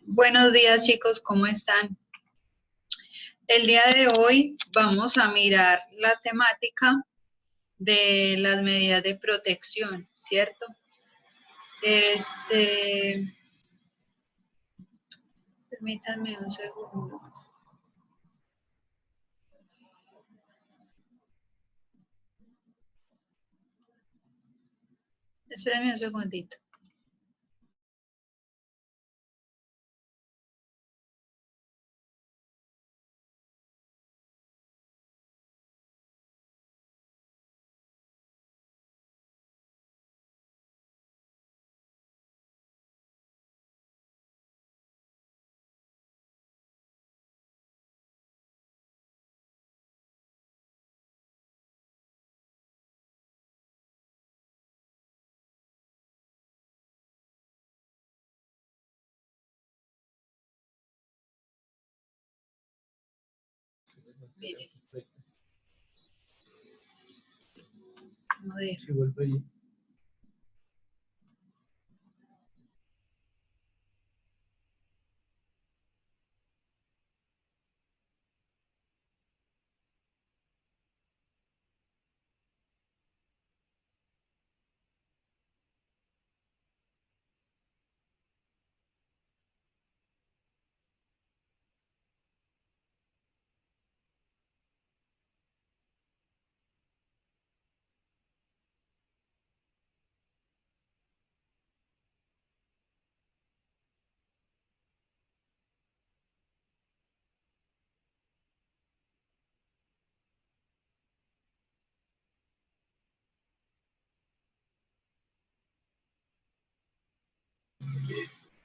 Buenos días, chicos, ¿cómo están? El día de hoy vamos a mirar la temática de las medidas de protección, ¿cierto? Permítanme un segundo. Espérenme un segundito. Miren, no dejo.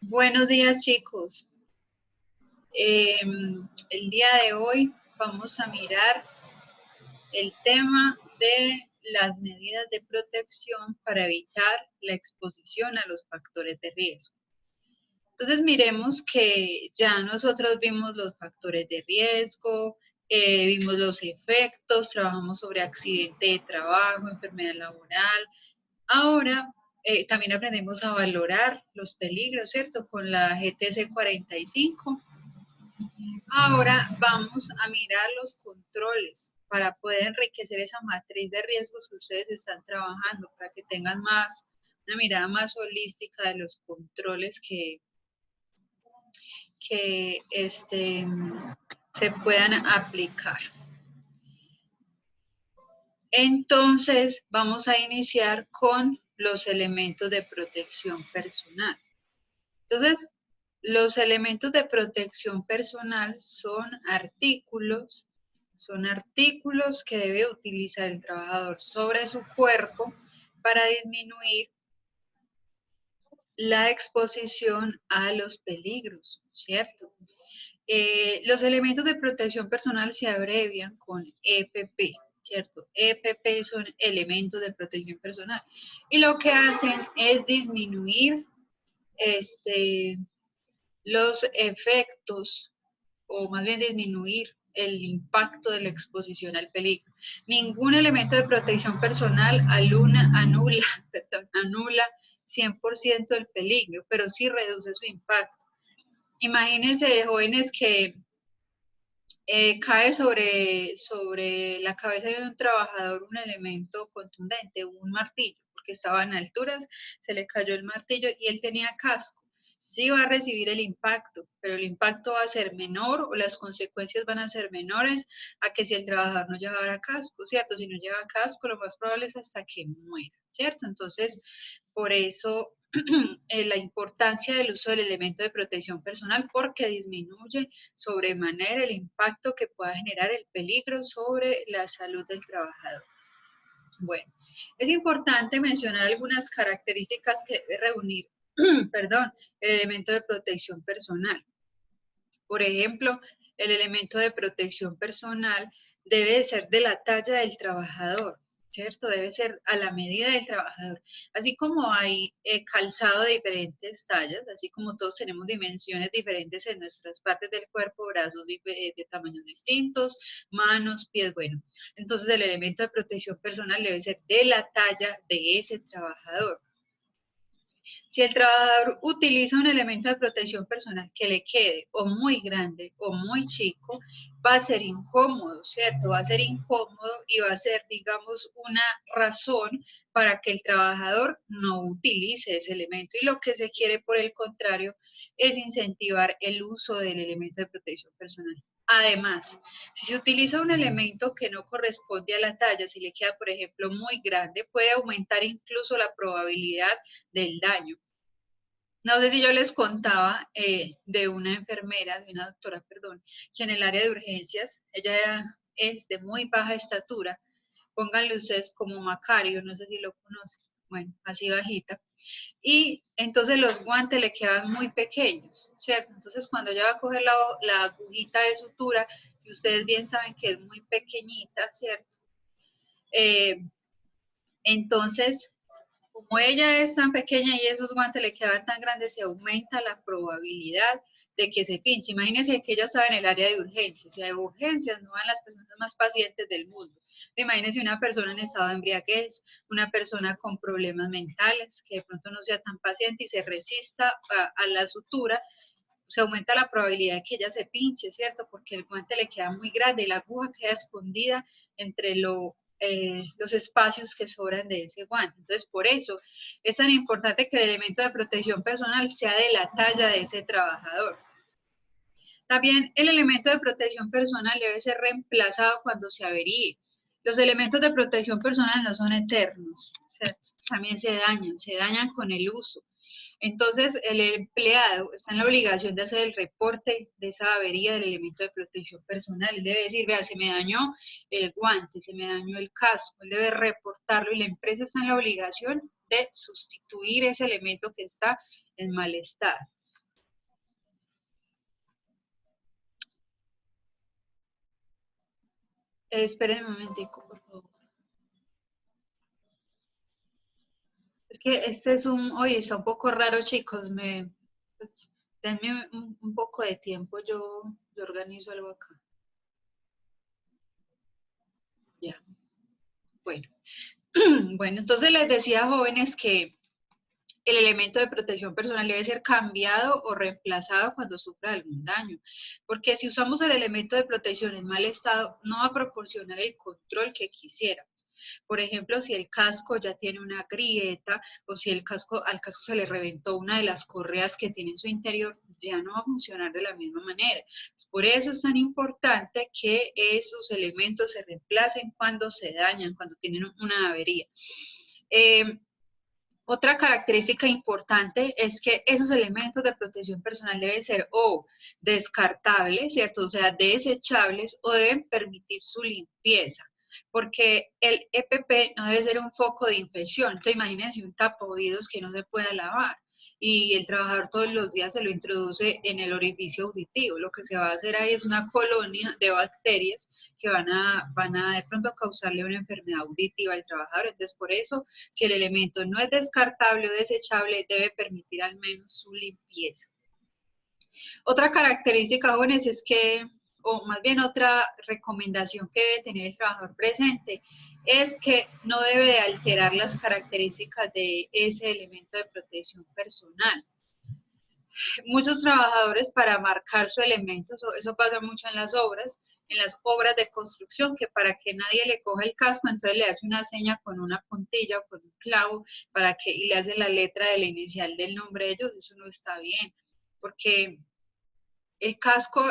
Buenos días, chicos. El día de hoy vamos a mirar el tema de las medidas de protección para evitar la exposición a los factores de riesgo. Entonces miremos que ya nosotros vimos los factores de riesgo, vimos los efectos, trabajamos sobre accidente de trabajo, enfermedad laboral. Ahora también aprendemos a valorar los peligros, ¿cierto? Con la GTC 45. Ahora vamos a mirar los controles para poder enriquecer esa matriz de riesgos que ustedes están trabajando, para que tengan una mirada más holística de los controles que se puedan aplicar. Entonces, vamos a iniciar con los elementos de protección personal. Entonces, los elementos de protección personal son artículos que debe utilizar el trabajador sobre su cuerpo para disminuir la exposición a los peligros, ¿cierto? Los elementos de protección personal se abrevian con EPP, ¿cierto? EPP son elementos de protección personal. Y lo que hacen es disminuir los efectos, o más bien disminuir el impacto de la exposición al peligro. Ningún elemento de protección personal anula 100% el peligro, pero sí reduce su impacto. Imagínense, jóvenes, que cae sobre la cabeza de un trabajador un elemento contundente, un martillo, porque estaba en alturas, se le cayó el martillo y él tenía casco. Sí va a recibir el impacto, pero el impacto va a ser menor o las consecuencias van a ser menores a que si el trabajador no llevara casco, ¿cierto? Si no lleva casco, lo más probable es hasta que muera, ¿cierto? Entonces, por eso la importancia del uso del elemento de protección personal, porque disminuye sobremanera el impacto que pueda generar el peligro sobre la salud del trabajador. Bueno, es importante mencionar algunas características que debe reunir perdón, el elemento de protección personal. Por ejemplo, el elemento de protección personal debe de ser de la talla del trabajador, ¿cierto? Debe ser a la medida del trabajador. Así como hay calzado de diferentes tallas, así como todos tenemos dimensiones diferentes en nuestras partes del cuerpo, brazos de tamaños distintos, manos, pies, bueno. Entonces el elemento de protección personal debe ser de la talla de ese trabajador. Si el trabajador utiliza un elemento de protección personal que le quede o muy grande o muy chico, va a ser incómodo, ¿cierto? Va a ser incómodo y va a ser, digamos, una razón para que el trabajador no utilice ese elemento. Y lo que se quiere, por el contrario, es incentivar el uso del elemento de protección personal. Además, si se utiliza un elemento que no corresponde a la talla, si le queda, por ejemplo, muy grande, puede aumentar incluso la probabilidad del daño. No sé si yo les contaba de una enfermera, de una doctora, perdón, que en el área de urgencias, es de muy baja estatura, pónganle ustedes como Macario, no sé si lo conocen, bueno, así bajita, y entonces los guantes le quedan muy pequeños, ¿cierto? Entonces cuando ella va a coger la agujita de sutura, que ustedes bien saben que es muy pequeñita, ¿cierto? Entonces, como ella es tan pequeña y esos guantes le quedan tan grandes, se aumenta la probabilidad de que se pinche. Imagínense que ella estaba en el área de urgencias, y de urgencias no van las personas más pacientes del mundo. Imagínense una persona en estado de embriaguez, una persona con problemas mentales, que de pronto no sea tan paciente y se resista a la sutura, se aumenta la probabilidad de que ella se pinche, ¿cierto? Porque el guante le queda muy grande y la aguja queda escondida entre los espacios que sobran de ese guante. Entonces, por eso es tan importante que el elemento de protección personal sea de la talla de ese trabajador. También el elemento de protección personal debe ser reemplazado cuando se averíe. Los elementos de protección personal no son eternos, ¿cierto? También se dañan con el uso. Entonces, el empleado está en la obligación de hacer el reporte de esa avería del elemento de protección personal. Él debe decir, vea, se me dañó el guante, se me dañó el casco. Él debe reportarlo y la empresa está en la obligación de sustituir ese elemento que está en mal estado. Esperen un momentico, por favor. Es que este es oye, está un poco raro, chicos. Pues, denme un poco de tiempo, yo organizo algo acá. Ya, bueno. Bueno, entonces les decía, jóvenes, que el elemento de protección personal debe ser cambiado o reemplazado cuando sufra algún daño, porque si usamos el elemento de protección en mal estado, no va a proporcionar el control que quisiéramos. Por ejemplo, si el casco ya tiene una grieta o si al casco se le reventó una de las correas que tiene en su interior, ya no va a funcionar de la misma manera. Por eso es tan importante que esos elementos se reemplacen cuando se dañan, cuando tienen una avería. Otra característica importante es que esos elementos de protección personal deben ser o descartables, ¿cierto? O sea, desechables o deben permitir su limpieza, porque el EPP no debe ser un foco de infección. Entonces, imagínense un tapaoídos que no se pueda lavar y el trabajador todos los días se lo introduce en el orificio auditivo. Lo que se va a hacer ahí es una colonia de bacterias que van a de pronto causarle una enfermedad auditiva al trabajador. Entonces, por eso, si el elemento no es descartable o desechable, debe permitir al menos su limpieza. Otra característica, jóvenes, es que, o más bien otra recomendación que debe tener el trabajador presente, es que no debe de alterar las características de ese elemento de protección personal. Muchos trabajadores para marcar su elemento, eso pasa mucho en las obras de construcción, que para que nadie le coja el casco, entonces le hace una seña con una puntilla o con un clavo y le hace la letra de la inicial del nombre de ellos. Eso no está bien, porque el casco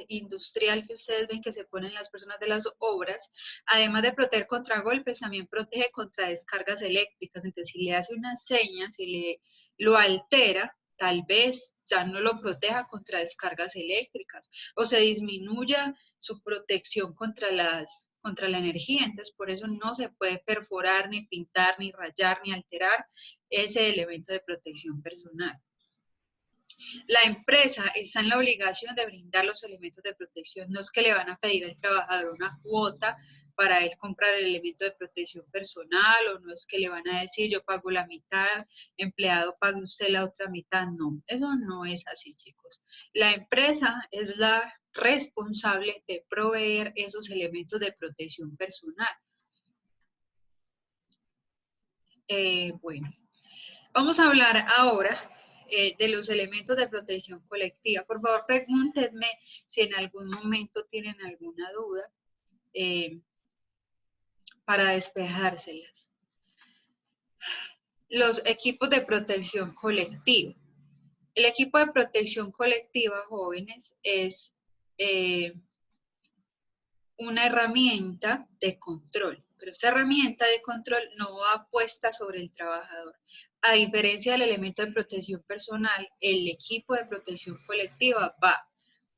industrial que ustedes ven que se ponen las personas de las obras, además de proteger contra golpes, también protege contra descargas eléctricas. Entonces, si le hace una seña, si lo altera, tal vez ya no lo proteja contra descargas eléctricas o se disminuya su protección contra la energía. Entonces, por eso no se puede perforar, ni pintar, ni rayar, ni alterar ese elemento de protección personal. La empresa está en la obligación de brindar los elementos de protección. No es que le van a pedir al trabajador una cuota para él comprar el elemento de protección personal, o no es que le van a decir yo pago la mitad, empleado pague usted la otra mitad. No, eso no es así, chicos. La empresa es la responsable de proveer esos elementos de protección personal. Bueno. Vamos a hablar ahora de los elementos de protección colectiva. Por favor, pregúntenme si en algún momento tienen alguna duda para despejárselas. Los equipos de protección colectiva. El equipo de protección colectiva, jóvenes, es una herramienta de control, pero esa herramienta de control no va puesta sobre el trabajador. A diferencia del elemento de protección personal, el equipo de protección colectiva va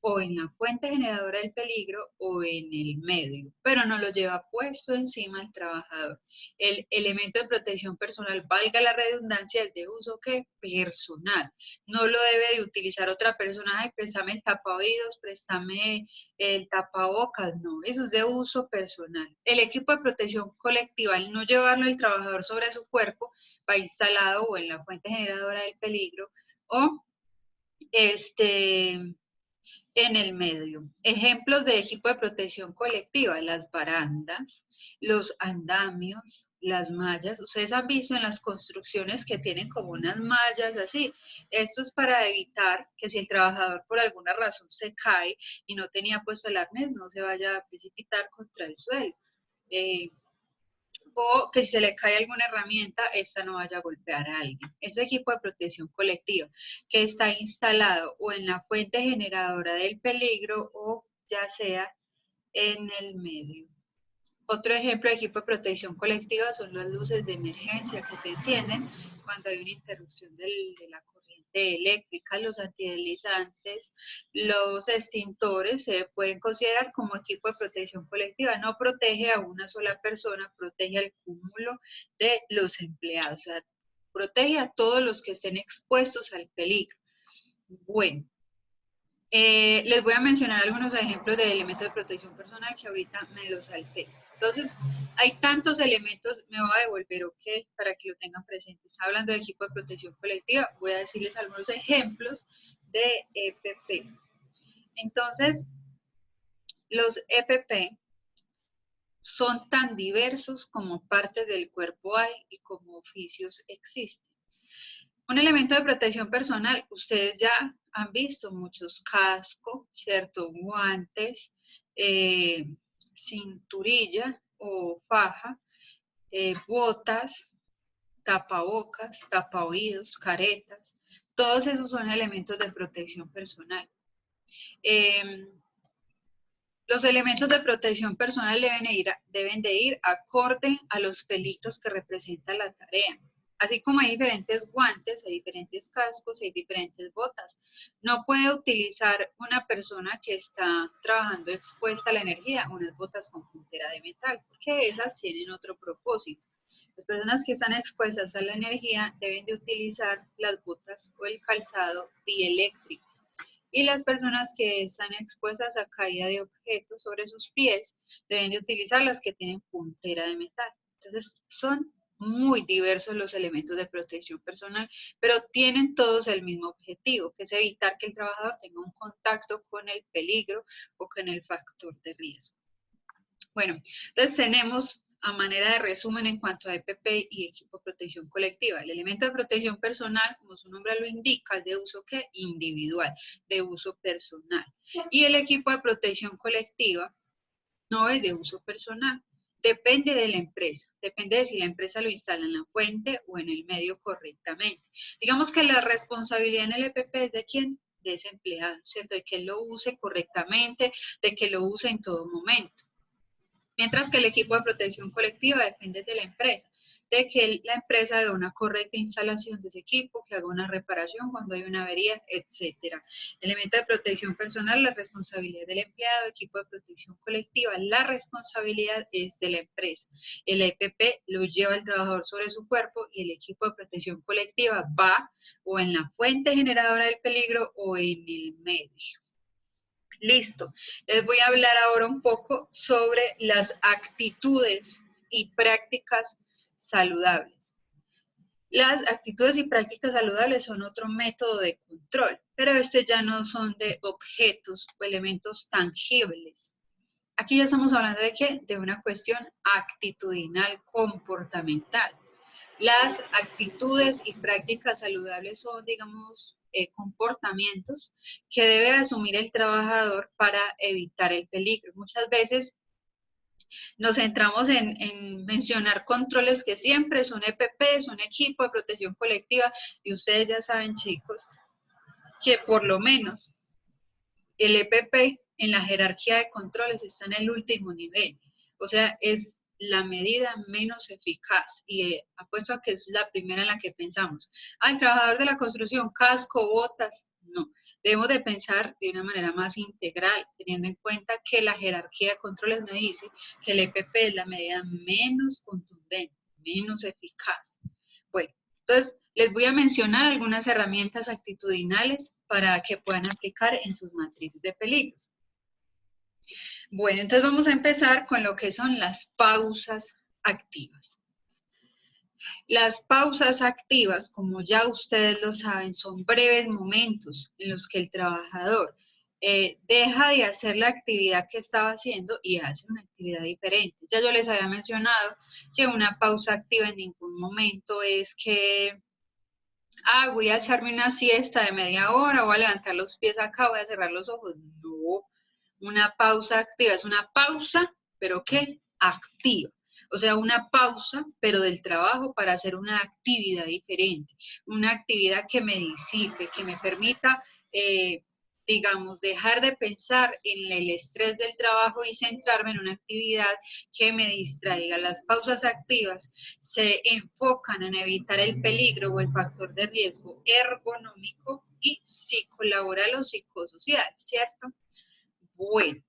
o en la fuente generadora del peligro o en el medio, pero no lo lleva puesto encima del trabajador. El elemento de protección personal, valga la redundancia, es de uso ¿qué? Personal. No lo debe de utilizar otra persona, ay, préstame el tapaoídos, préstame el tapabocas, no, eso es de uso personal. El equipo de protección colectiva, al no llevarlo el trabajador sobre su cuerpo, va instalado o en la fuente generadora del peligro o en el medio. Ejemplos de equipo de protección colectiva, las barandas, los andamios, las mallas. Ustedes han visto en las construcciones que tienen como unas mallas así. Esto es para evitar que si el trabajador por alguna razón se cae y no tenía puesto el arnés, no se vaya a precipitar contra el suelo. O que si se le cae alguna herramienta, esta no vaya a golpear a alguien. Ese equipo de protección colectiva que está instalado o en la fuente generadora del peligro o ya sea en el medio. Otro ejemplo de equipo de protección colectiva son las luces de emergencia que se encienden cuando hay una interrupción de la corriente eléctrica, los antideslizantes, los extintores se pueden considerar como equipo de protección colectiva. No protege a una sola persona, protege al cúmulo de los empleados, o sea, protege a todos los que estén expuestos al peligro. Bueno. Les voy a mencionar algunos ejemplos de elementos de protección personal que ahorita me los salté. Entonces, hay tantos elementos, me voy a devolver, ok, para que lo tengan presente. Está hablando de equipo de protección colectiva, voy a decirles algunos ejemplos de EPP. Entonces, los EPP son tan diversos como partes del cuerpo hay y como oficios existen. Un elemento de protección personal, ustedes ya han visto muchos cascos, ¿cierto? Guantes, cinturilla o faja, botas, tapabocas, tapaoídos, caretas. Todos esos son elementos de protección personal. Los elementos de protección personal deben de ir acorde a los peligros que representa la tarea. Así como hay diferentes guantes, hay diferentes cascos, hay diferentes botas. No puede utilizar una persona que está trabajando expuesta a la energía unas botas con puntera de metal, porque esas tienen otro propósito. Las personas que están expuestas a la energía deben de utilizar las botas o el calzado dieléctrico. Y las personas que están expuestas a caída de objetos sobre sus pies deben de utilizar las que tienen puntera de metal. Entonces, son muy diversos los elementos de protección personal, pero tienen todos el mismo objetivo, que es evitar que el trabajador tenga un contacto con el peligro o con el factor de riesgo. Bueno, entonces tenemos a manera de resumen en cuanto a EPP y equipo de protección colectiva. El elemento de protección personal, como su nombre lo indica, es de uso ¿qué? Individual, de uso personal. Y el equipo de protección colectiva no es de uso personal. Depende de la empresa, depende de si la empresa lo instala en la fuente o en el medio correctamente. Digamos que la responsabilidad en el EPP es de quién, de ese empleado, ¿cierto? De que él lo use correctamente, de que lo use en todo momento. Mientras que el equipo de protección colectiva depende de la empresa, de que la empresa haga una correcta instalación de ese equipo, que haga una reparación cuando hay una avería, etc. Elemento de protección personal, la responsabilidad del empleado. Equipo de protección colectiva, la responsabilidad es de la empresa. El EPP lo lleva el trabajador sobre su cuerpo y el equipo de protección colectiva va o en la fuente generadora del peligro o en el medio. Listo. Les voy a hablar ahora un poco sobre las actitudes y prácticas saludables. Las actitudes y prácticas saludables son otro método de control, pero ya no son de objetos o elementos tangibles. Aquí ya estamos hablando de ¿qué? De una cuestión actitudinal comportamental. Las actitudes y prácticas saludables son, digamos, comportamientos que debe asumir el trabajador para evitar el peligro. Muchas veces nos centramos en mencionar controles que siempre son EPP, son equipo de protección colectiva, y ustedes ya saben, chicos, que por lo menos el EPP en la jerarquía de controles está en el último nivel. O sea, es la medida menos eficaz y apuesto a que es la primera en la que pensamos. El trabajador de la construcción, casco, botas, no. Debemos de pensar de una manera más integral, teniendo en cuenta que la jerarquía de controles me dice que el EPP es la medida menos contundente, menos eficaz. Bueno, entonces les voy a mencionar algunas herramientas actitudinales para que puedan aplicar en sus matrices de peligros. Bueno, entonces vamos a empezar con lo que son las pausas activas. Las pausas activas, como ya ustedes lo saben, son breves momentos en los que el trabajador deja de hacer la actividad que estaba haciendo y hace una actividad diferente. Ya yo les había mencionado que una pausa activa en ningún momento es que voy a echarme una siesta de media hora, voy a levantar los pies acá, voy a cerrar los ojos. No, una pausa activa es una pausa, ¿pero qué? Activa. O sea, una pausa, pero del trabajo para hacer una actividad diferente, una actividad que me disipe, que me permita, digamos, dejar de pensar en el estrés del trabajo y centrarme en una actividad que me distraiga. Las pausas activas se enfocan en evitar el peligro o el factor de riesgo ergonómico y psicolaboral o psicosocial, ¿cierto? Bueno,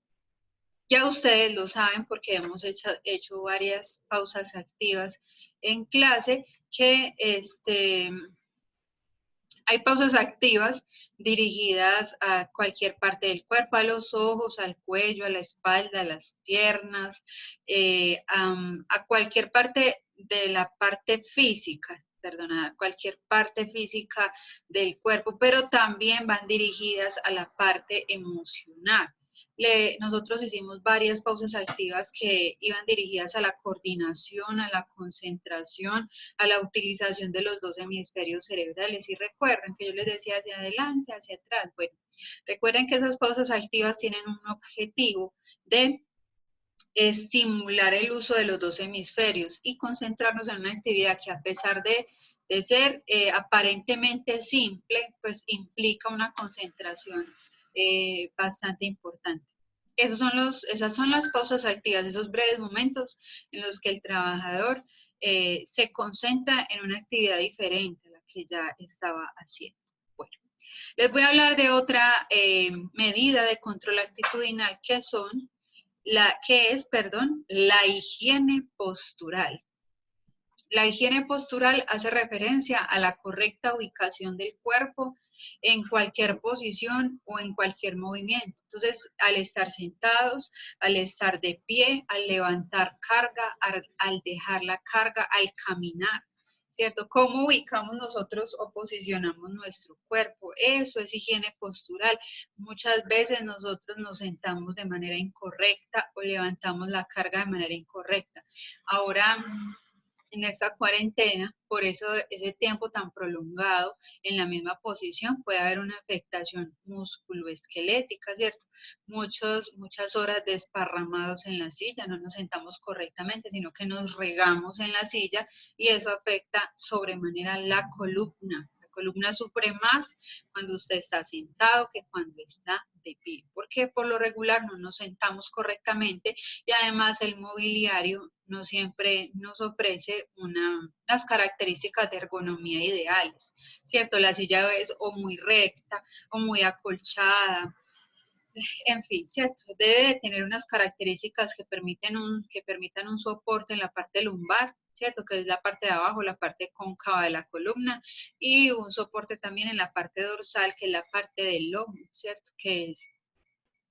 ya ustedes lo saben porque hemos hecho varias pausas activas en clase que hay pausas activas dirigidas a cualquier parte del cuerpo, a los ojos, al cuello, a la espalda, a las piernas, a cualquier parte de la parte física, perdona, cualquier parte física del cuerpo, pero también van dirigidas a la parte emocional. Nosotros hicimos varias pausas activas que iban dirigidas a la coordinación, a la concentración, a la utilización de los dos hemisferios cerebrales. Y recuerden que yo les decía hacia adelante, hacia atrás. Bueno, recuerden que esas pausas activas tienen un objetivo de estimular el uso de los dos hemisferios y concentrarnos en una actividad que, a pesar de ser aparentemente simple, pues implica una concentración bastante importante. Esas son las pausas activas, esos breves momentos en los que el trabajador se concentra en una actividad diferente a la que ya estaba haciendo. Bueno, les voy a hablar de otra medida de control actitudinal que es la higiene postural. La higiene postural hace referencia a la correcta ubicación del cuerpo en cualquier posición o en cualquier movimiento. Entonces, al estar sentados, al estar de pie, al levantar carga, al dejar la carga, al caminar, ¿cierto? ¿Cómo ubicamos nosotros o posicionamos nuestro cuerpo? Eso es higiene postural. Muchas veces nosotros nos sentamos de manera incorrecta o levantamos la carga de manera incorrecta. Ahora, en esta cuarentena, por eso ese tiempo tan prolongado en la misma posición, puede haber una afectación musculoesquelética, ¿cierto? Muchas horas desparramados en la silla, no nos sentamos correctamente, sino que nos regamos en la silla y eso afecta sobremanera la columna. La columna sufre más cuando usted está sentado que cuando está de pie, porque por lo regular no nos sentamos correctamente y además el mobiliario no siempre nos ofrece unas características de ergonomía ideales, ¿cierto? La silla es o muy recta o muy acolchada, en fin, ¿cierto? Debe de tener unas características que permitan un soporte en la parte lumbar, ¿cierto? Que es la parte de abajo, la parte cóncava de la columna, y un soporte también en la parte dorsal, que es la parte del lomo, ¿cierto? Que es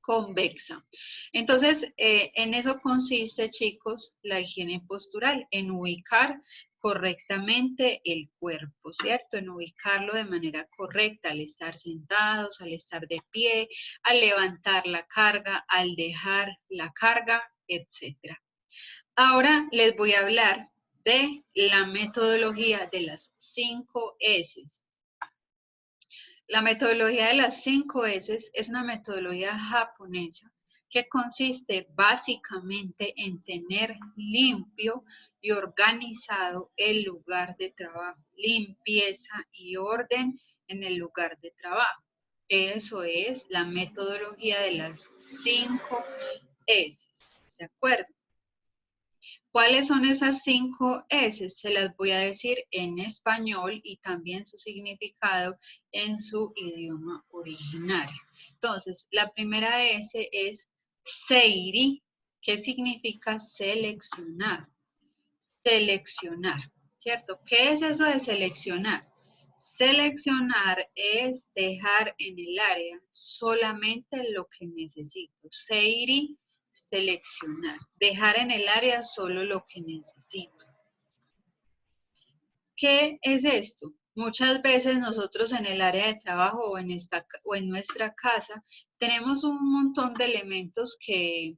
convexa. Entonces, en eso consiste, chicos, la higiene postural, en ubicar correctamente el cuerpo, ¿cierto? En ubicarlo de manera correcta, al estar sentados, al estar de pie, al levantar la carga, al dejar la carga, etc. Ahora les voy a hablar de la metodología de las 5 S. La metodología de las 5 S es una metodología japonesa que consiste básicamente en tener limpio y organizado el lugar de trabajo, limpieza y orden en el lugar de trabajo. Eso es la metodología de las 5 S, ¿de acuerdo? ¿Cuáles son esas 5 S? Se las voy a decir en español y también su significado en su idioma originario. Entonces, la primera S es seiri, que significa seleccionar. Seleccionar, ¿cierto? ¿Qué es eso de seleccionar? Seleccionar es dejar en el área solamente lo que necesito. Seiri, seleccionar. Dejar en el área solo lo que necesito. ¿Qué es esto? Muchas veces nosotros en el área de trabajo o en nuestra casa tenemos un montón de elementos que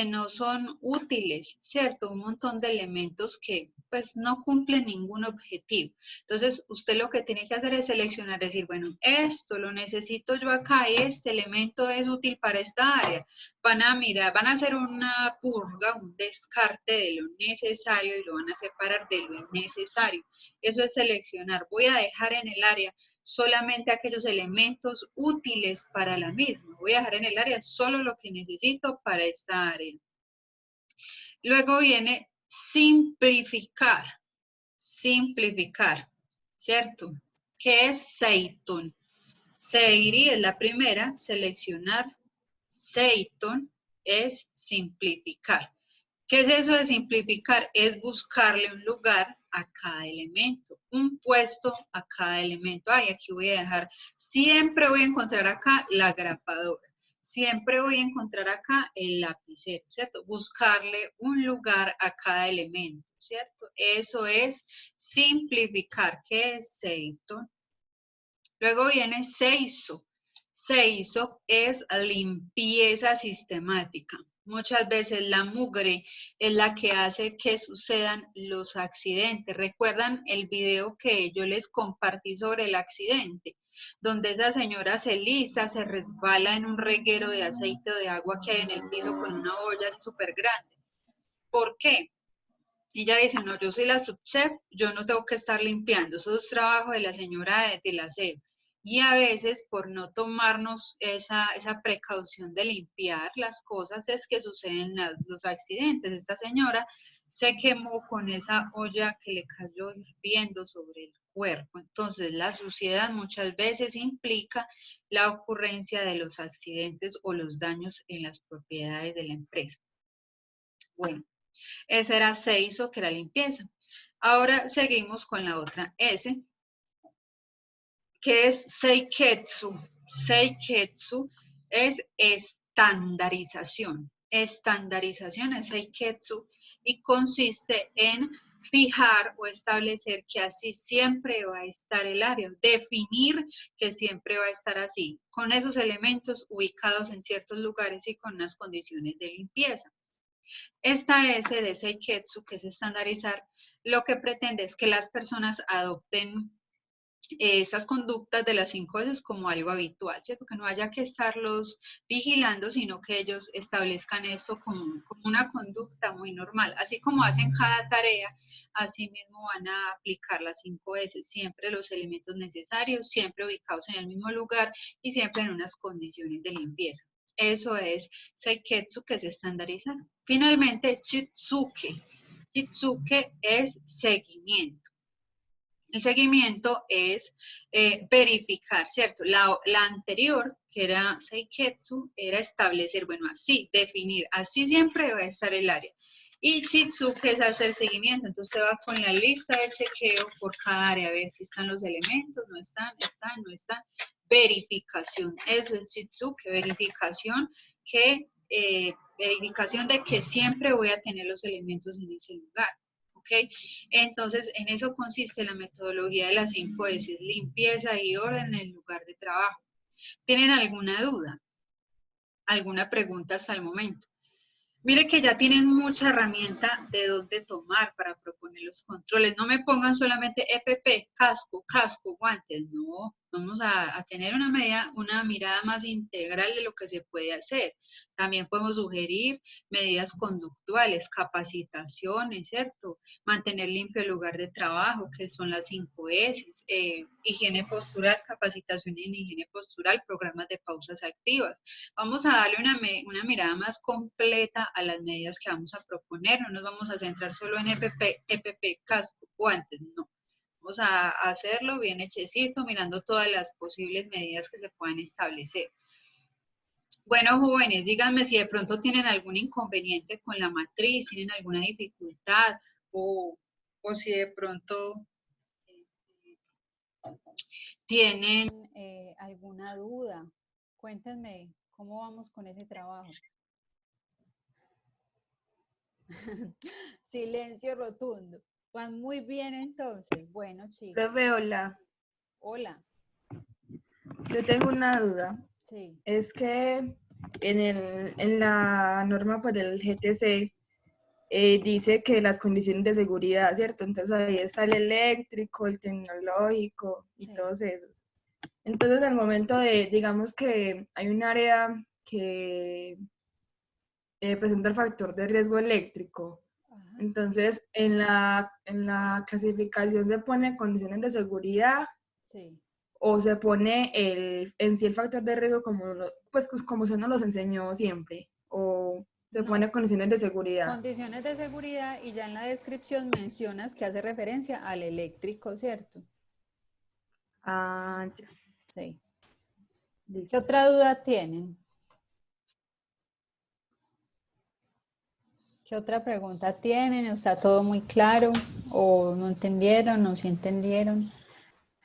no son útiles, ¿cierto? Un montón de elementos que pues no cumplen ningún objetivo. Entonces, usted lo que tiene que hacer es seleccionar, decir, bueno, esto lo necesito yo acá, este elemento es útil para esta área. Van a mirar, van a hacer una purga, un descarte de lo necesario y lo van a separar de lo innecesario. Eso es seleccionar. Voy a dejar en el área solamente aquellos elementos útiles para la misma. Voy a dejar en el área solo lo que necesito para esta área. Luego viene simplificar. Simplificar, ¿cierto? ¿Qué es Seiton? Seiri es la primera, seleccionar. Seiton es simplificar. ¿Qué es eso de simplificar? Es buscarle un lugar a cada elemento, un puesto a cada elemento. Ay, aquí voy a dejar, siempre voy a encontrar acá la grapadora, siempre voy a encontrar acá el lapicero, ¿cierto? Buscarle un lugar a cada elemento, ¿cierto? Eso es simplificar. ¿Qué es Seiton? Luego viene Seiso. Seiso es limpieza sistemática. Muchas veces la mugre es la que hace que sucedan los accidentes. ¿Recuerdan el video que yo les compartí sobre el accidente? Donde esa señora se lisa, se resbala en un reguero de aceite o de agua que hay en el piso con una olla súper grande. ¿Por qué? Ella dice, no, yo soy la subchef, yo no tengo que estar limpiando, eso es trabajo de la señora del aseo. Y a veces, por no tomarnos esa precaución de limpiar las cosas, es que suceden los accidentes. Esta señora se quemó con esa olla que le cayó hirviendo sobre el cuerpo. Entonces, la suciedad muchas veces implica la ocurrencia de los accidentes o los daños en las propiedades de la empresa. Bueno. Ese era Seiso, que era limpieza. Ahora seguimos con la otra S, que es Seiketsu. Seiketsu es estandarización. Estandarización es Seiketsu y consiste en fijar o establecer que así siempre va a estar el área, definir que siempre va a estar así, con esos elementos ubicados en ciertos lugares y con unas condiciones de limpieza. Esta S de Seiketsu, que es estandarizar, lo que pretende es que las personas adopten esas conductas de las 5 S como algo habitual, ¿cierto? Que no haya que estarlos vigilando, sino que ellos establezcan esto como una conducta muy normal. Así como hacen cada tarea, así mismo van a aplicar las 5 S, siempre los elementos necesarios, siempre ubicados en el mismo lugar y siempre en unas condiciones de limpieza. Eso es Seiketsu, que es estandarizar. Finalmente, Shitsuke. Shitsuke es seguimiento. El seguimiento es verificar, ¿cierto? La anterior, que era Seiketsu, era establecer, bueno, así, definir, así siempre va a estar el área. Y Shitsuke es hacer seguimiento, entonces usted va con la lista de chequeo por cada área, a ver si están los elementos, no están, no están. Verificación, eso es Shitsuke, verificación verificación de que siempre voy a tener los elementos en ese lugar. ¿Okay? Entonces, en eso consiste la metodología de las 5 S, limpieza y orden en el lugar de trabajo. ¿Tienen alguna duda? ¿Alguna pregunta hasta el momento? Mire que ya tienen mucha herramienta de dónde tomar para proponer los controles. No me pongan solamente EPP, casco, casco, guantes. No, vamos a tener una mirada más integral de lo que se puede hacer. También podemos sugerir medidas conductuales, capacitaciones, ¿cierto? Mantener limpio el lugar de trabajo, que son las 5 S, higiene postural, capacitación en higiene postural, programas de pausas activas. Vamos a darle una mirada más completa a las medidas que vamos a proponer. No nos vamos a centrar solo en EPP, casco, guantes, no. Vamos a hacerlo bien hechecito, mirando todas las posibles medidas que se puedan establecer. Bueno, jóvenes, díganme si de pronto tienen algún inconveniente con la matriz, tienen alguna dificultad o si de pronto tienen alguna duda. Cuéntenme cómo vamos con ese trabajo. Silencio rotundo. Van muy bien entonces. Bueno, chicos. Profe, hola. Hola. Yo tengo una duda. Sí. Es que en la norma pues, del GTC dice que las condiciones de seguridad, ¿cierto? Entonces ahí está el eléctrico, el tecnológico y Sí. todos esos. Entonces al momento de, digamos que hay un área que presenta el factor de riesgo eléctrico. Ajá. Entonces, en la clasificación se pone condiciones de seguridad, Sí. o se pone en sí el factor de riesgo pues como se nos los enseñó siempre, o se No. pone condiciones de seguridad. Condiciones de seguridad y ya en la descripción mencionas que hace referencia al eléctrico, ¿cierto? Ah, ya. Sí. Listo. ¿Qué otra duda tienen? ¿Qué otra pregunta tienen? ¿Está todo muy claro? ¿O no entendieron? ¿No se entendieron?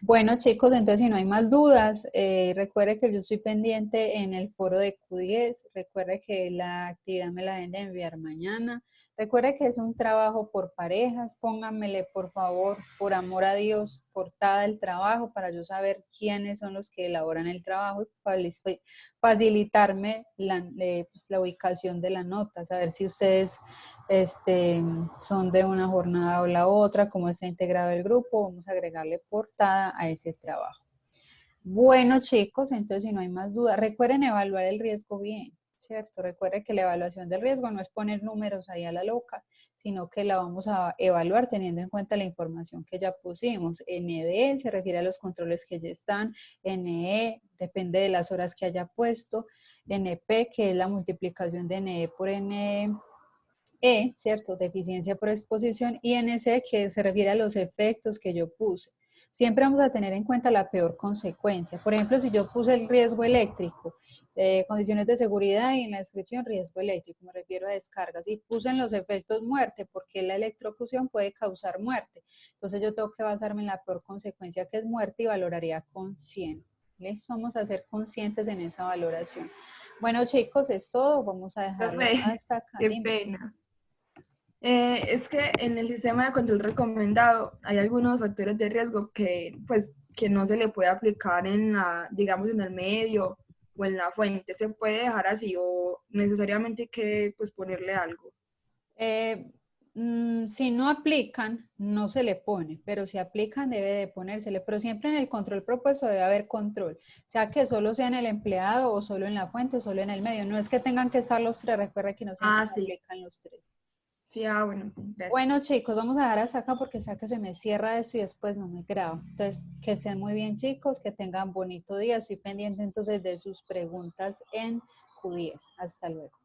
Bueno, chicos, entonces si no hay más dudas, recuerde que yo estoy pendiente en el foro de Q10. Recuerde que la actividad me la deben de enviar mañana. Recuerde que es un trabajo por parejas. Pónganmele, por favor, por amor a Dios, portada del trabajo para yo saber quiénes son los que elaboran el trabajo y facilitarme pues, la ubicación de la nota, saber si ustedes son de una jornada o la otra, cómo está integrado el grupo. Vamos a agregarle portada a ese trabajo. Bueno, chicos, entonces si no hay más dudas, recuerden evaluar el riesgo bien, ¿cierto? Recuerden que la evaluación del riesgo no es poner números ahí a la loca, sino que la vamos a evaluar teniendo en cuenta la información que ya pusimos. ND se refiere a los controles que ya están, NE depende de las horas que haya puesto, NP que es la multiplicación de NE por NE, ¿cierto? Deficiencia por exposición, y NC que se refiere a los efectos que yo puse. Siempre vamos a tener en cuenta la peor consecuencia. Por ejemplo, si yo puse el riesgo eléctrico, condiciones de seguridad y en la descripción riesgo eléctrico, me refiero a descargas, y puse en los efectos muerte, porque la electrocución puede causar muerte. Entonces yo tengo que basarme en la peor consecuencia, que es muerte, y valoraría con 100. ¿Listo? Vamos a ser conscientes en esa valoración. Bueno, chicos, es todo. Vamos a dejarlo Profe, hasta acá. qué Dime. pena. Es que en el sistema de control recomendado hay algunos factores de riesgo pues, que no se le puede aplicar digamos, en el medio o en la fuente. ¿Se puede dejar así o necesariamente hay que pues, ponerle algo? Si no aplican, no se le pone, pero si aplican debe de ponérsele, pero siempre en el control propuesto debe haber control, sea que solo sea en el empleado o solo en la fuente o solo en el medio. No es que tengan que estar los tres, recuerda que no siempre se Sí. aplican los tres. Sí, bueno, gracias. Bueno, chicos, vamos a dejar hasta acá porque hasta que se me cierra esto y después no me grabo. Entonces, que estén muy bien, chicos, que tengan bonito día. Estoy pendiente entonces de sus preguntas en Q10. Hasta luego.